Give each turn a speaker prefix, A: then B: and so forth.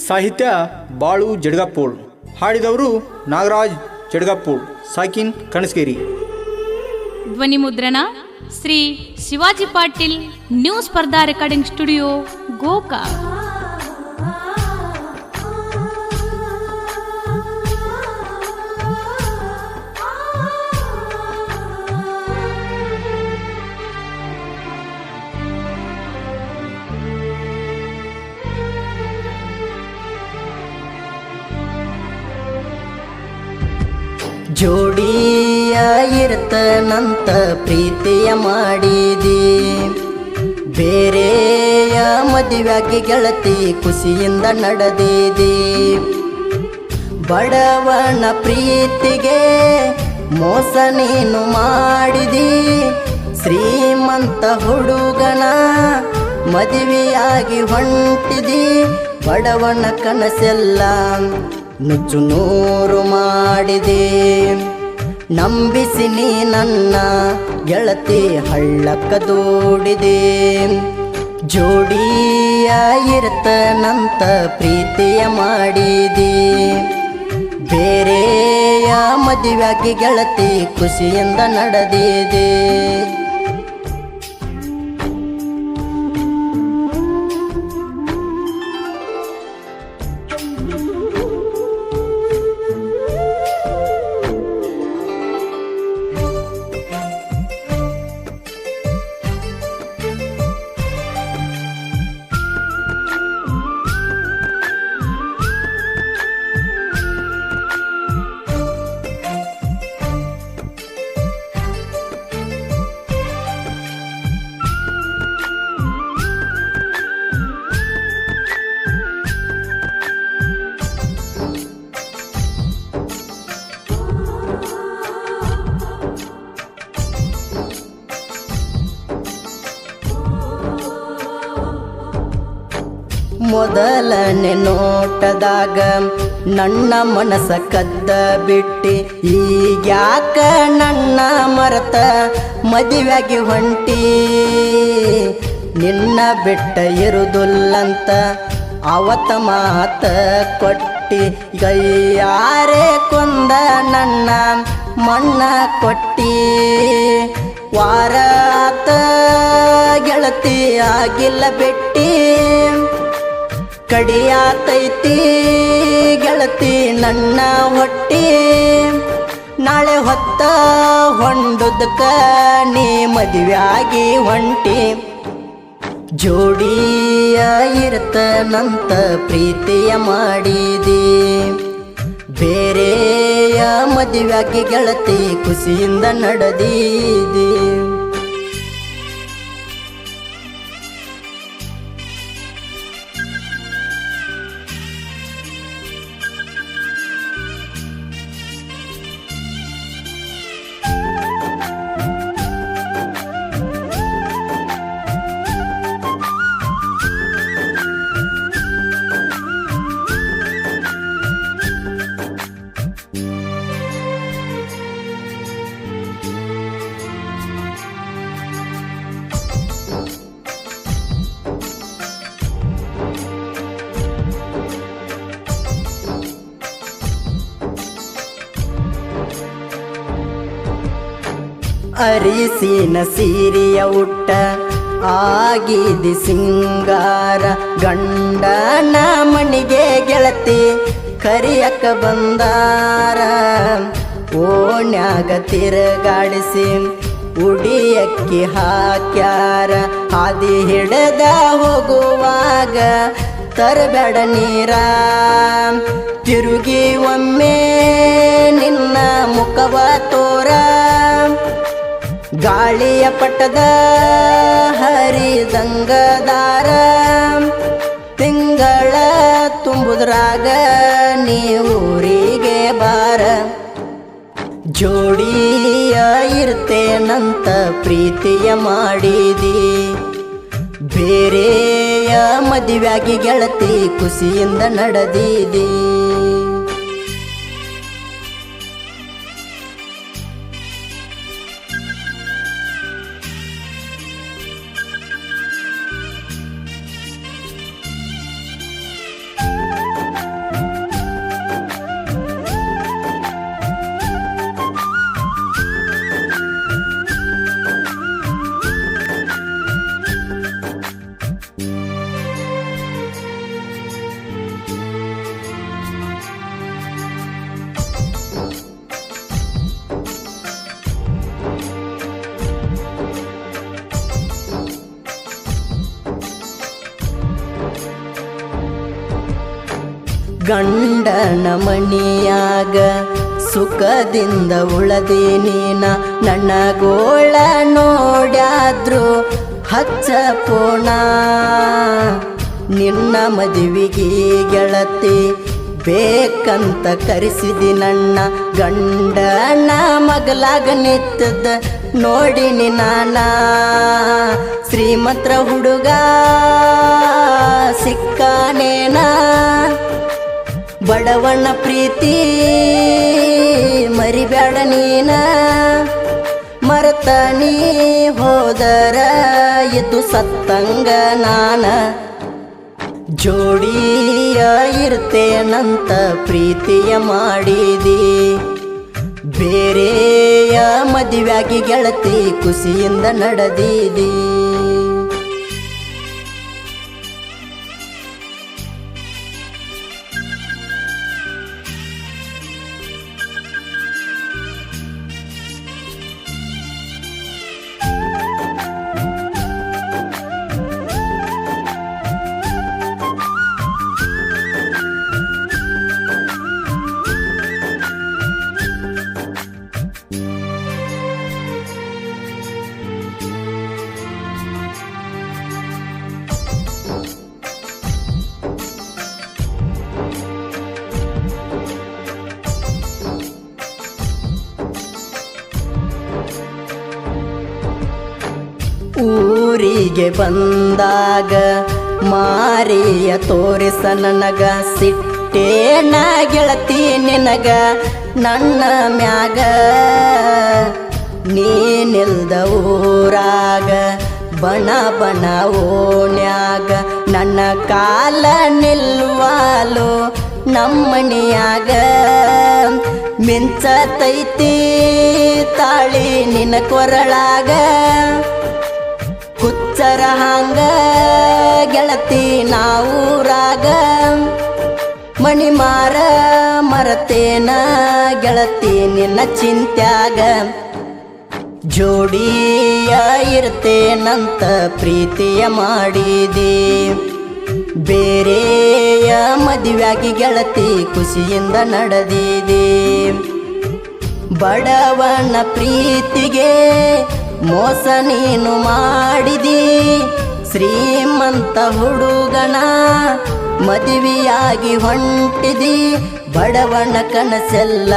A: ಸಾಹಿತ್ಯ ಬಾಳು ಜಡ್ಗಪ್ಪೋಳ್. ಹಾಡಿದವರು ನಾಗರಾಜ್ ಜಡ್ಗಪ್ಪೋಳ್, ಸಾಕಿನ್ ಕಣಸ್ಕೇರಿ.
B: ಧ್ವನಿ ಮುದ್ರಣ ಶ್ರೀ ಶಿವಾಜಿ ಪಾಟೀಲ್, ನ್ಯೂ ಸ್ಪರ್ಧಾ ರೆಕಾರ್ಡಿಂಗ್ ಸ್ಟುಡಿಯೋ, ಗೋಕಾಕ್.
C: ಜೋಡಿಯ ಇರ್ತನಂತ ಪ್ರೀತಿಯ ಮಾಡಿದಿ, ಬೇರೆಯ ಮದುವೆಯಾಗಿ ಗೆಳತಿ ಖುಷಿಯಿಂದ ನಡೆದಿದಿ. ಬಡವನ ಪ್ರೀತಿಗೆ ಮೋಸ ನೀನು ಮಾಡಿದಿ, ಶ್ರೀಮಂತ ಹುಡುಗನ ಮದುವೆಯಾಗಿ ಹೊಂಟಿದಿ. ಬಡವನ ಕನಸೆಲ್ಲ ನುಚ್ಚು ನೂರು ಮಾಡಿದೆ, ನಂಬಿಸಿ ನೀ ನನ್ನ ಗೆಳತಿ ಹಳ್ಳಕ್ಕ ದೂಡಿದೆ. ಜೋಡಿಯ ಇರ್ತನಂತ ಪ್ರೀತಿಯ ಮಾಡಿದಿ, ಬೇರೆಯ ಮದುವೆಯಾಗಿ ಗೆಳತಿ ಖುಷಿಯಿಂದ ನಡೆದಿದೆ. ಮೊದಲನೇ ನೋಟದಾಗ ನನ್ನ ಮನಸ ಕದ್ದ ಬಿಟ್ಟಿ, ಈಗ್ಯಾಕ ನನ್ನ ಮರೆತ ಮದುವೆಯಾಗಿ ಹೊಂಟಿ. ನಿನ್ನ ಬಿಟ್ಟ ಇರುವುದಿಲ್ಲಂತ ಅವತ್ತ ಮಾತ ಕೊಟ್ಟಿ, ಗೈಯಾರೆ ಕೊಂದ ನನ್ನ ಮಣ್ಣ ಕೊಟ್ಟಿ. ವಾರಾತ ಗೆಳತಿ ಆಗಿಲ್ಲ ಬಿಟ್ಟಿ, ಕಡಿಯಾತೈತಿ ಗೆಳತಿ ನನ್ನ ಹೊಟ್ಟಿ. ನಾಳೆ ಹೊತ್ತ ಹೊಂಡುದಕ್ಕ ನೀ ಮದುವೆಯಾಗಿ ಹೊಂಟಿ. ಜೋಡಿಯ ಇರ್ತನಂತ ಪ್ರೀತಿಯ ಮಾಡಿದಿ, ಬೇರೆಯ ಮದುವೆಯಾಗಿ ಗೆಳತಿ ಖುಷಿಯಿಂದ ನಡೆದಿದಿ. ಅರಿಸಿನ ಸೀರೆಯ ಉಟ್ಟ ಆಗಿದಿ ಸಿಂಗಾರ, ಗಂಡನ ಮಣಿಗೆ ಗೆಳತಿ ಕರಿಯಕ್ಕ ಬಂದಾರ. ಓಣ್ಯಾಗ ತಿರುಗಾಡಿಸಿ ಉಡಿಯಕ್ಕಿ ಹಾಕ್ಯಾರ, ಹಾದಿ ಹಿಡದ ಹೋಗುವಾಗ ತರಬೇಡ ನೀರ. ತಿರುಗಿ ಒಮ್ಮೆ ನಿನ್ನ ಮುಖವ ತೋರ, ಗಾಳಿಯ ಪಟ್ಟದ ಹರಿದಂಗದಾರ. ತಿಂಗಳ ತುಂಬುದ್ರಾಗ ನೀ ಊರಿಗೆ ಬಾರ. ಜೋಡಿಯ ಇರ್ತೇನಂತ ಪ್ರೀತಿಯ ಮಾಡಿದಿ, ಬೇರೆಯ ಮದುವೆಯಾಗಿ ಗೆಳತಿ ಖುಷಿಯಿಂದ ನಡೆದಿದಿ. ಗಂಡನ ಮಣಿಯಾಗ ಸುಖದಿಂದ ಉಳದಿ ನೀನ ನನ್ನ ಗೋಳ ನೋಡ್ಯಾದ್ರು ಹಚ್ಚ ಪೋಣ ನಿನ್ನ ಮದುವೆಗೆ ಗೆಳತಿ ಬೇಕಂತ ಕರೆಸಿದಿ ನನ್ನ ಗಂಡನ ಮಗಲಾಗ ನಿತ್ತದ ನೋಡಿನಿ ನಾನ ಶ್ರೀಮಂತ್ರ ಹುಡುಗ ಸಿಕ್ಕಾನೇನ ಬಡವಣ್ಣ ಪ್ರೀತಿ ಮರಿಬ್ಯಾಡ ನೀನ ಮರತ ನೀ ಹೋದರ ಇದು ಸತ್ತಂಗ ನಾನ ಜೋಡಿಯ ಇರ್ತೇನಂತ ಪ್ರೀತಿಯ ಮಾಡಿದಿ ಬೇರೆಯ ಮದುವೆಯಾಗಿ ಗೆಳತಿ ಖುಷಿಯಿಂದ ನಡೆದಿದಿ ಊರಿಗೆ ಬಂದಾಗ ಮಾರಿಯ ತೋರಿಸ ನನಗ ಸಿಟ್ಟೇನ ಗೆಳತಿ ನಿನಗ ನನ್ನ ಮ್ಯಾಗ ನೀನಿಲ್ದ ಊರಾಗ ಬಣ ಬಣ ಓಣ್ಯಾಗ ನನ್ನ ಕಾಲ ನಿಲ್ವಾಲು ನಮ್ಮನಿಯಾಗ ಮಿಂಚತೈತಿ ತಾಳಿ ನಿನ್ನ ಕೊರಳಾಗ ಹುಚ್ಚರ ಹಾಂಗ ಗೆಳತಿ ನಾವೂರಾಗ ಮಣಿಮಾರ ಮರತೇನ ಗೆಳತಿ ನಿನ್ನ ಚಿಂತ್ಯಾಗ ಜೋಡಿಯ ಇರ್ತೇನಂತ ಪ್ರೀತಿಯ ಮಾಡಿದಿ ಬೇರೆಯ ಮದುವೆಯಾಗಿ ಗೆಳತಿ ಖುಷಿಯಿಂದ ನಡೆದಿದಿ ಬಡವನ ಪ್ರೀತಿಗೆ ಮೋಸ ನೀನು ಮಾಡಿದಿ ಶ್ರೀಮಂತ ಹುಡುಗನ ಮದುವೆಯಾಗಿ ಹೊಂಟಿದಿ ಬಡವನ ಕನಸೆಲ್ಲ